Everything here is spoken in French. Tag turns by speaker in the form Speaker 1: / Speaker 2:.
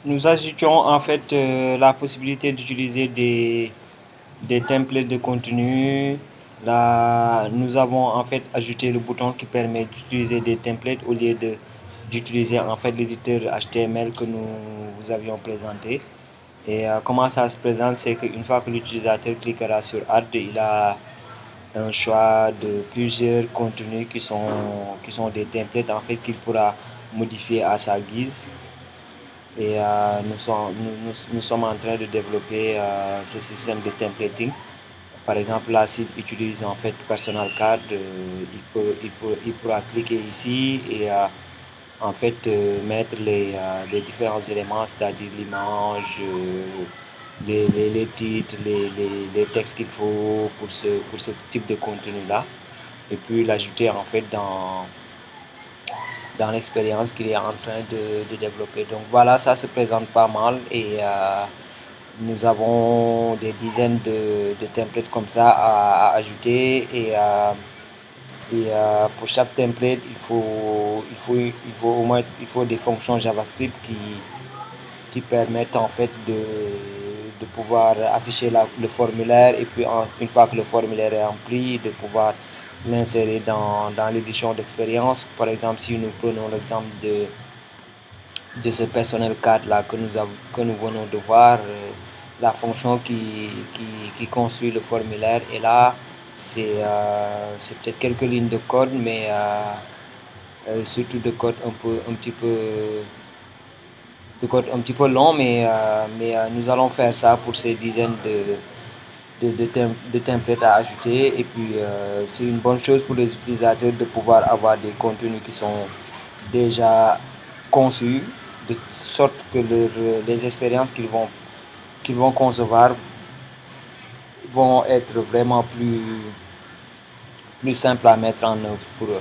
Speaker 1: nous ajoutions en fait la possibilité d'utiliser des templates de contenu. Là, nous avons en fait ajouté le bouton qui permet d'utiliser des templates au lieu d'utiliser en fait l'éditeur HTML que nous avions présenté. Et comment ça se présente, c'est qu'une fois que l'utilisateur cliquera sur Add, il a un choix de plusieurs contenus qui sont des templates en fait qu'il pourra modifier à sa guise. Et nous sommes en train de développer ce système de templating. Par exemple, là, s'il utilise en fait Personal Card, il pourra cliquer ici et en fait mettre les différents éléments, c'est-à-dire l'image, les titres, les textes qu'il faut pour ce type de contenu-là. Et puis l'ajouter en fait dans l'expérience qu'il est en train de développer. Donc voilà, ça se présente pas mal et nous avons des dizaines de templates comme ça à ajouter et pour chaque template, il faut des fonctions JavaScript qui permettent en fait de pouvoir afficher le formulaire et puis une fois que le formulaire est rempli, de pouvoir l'insérer dans l'édition d'expérience. Par exemple, si nous prenons l'exemple de ce personnel cadre là que nous venons de voir, la fonction qui construit le formulaire est là. C'est peut-être quelques lignes de code, mais surtout de code un petit peu long, mais nous allons faire ça pour ces dizaines de templates à ajouter. Et puis, c'est une bonne chose pour les utilisateurs de pouvoir avoir des contenus qui sont déjà conçus, de sorte que les expériences qu'ils vont concevoir vont être vraiment plus simples à mettre en œuvre pour eux.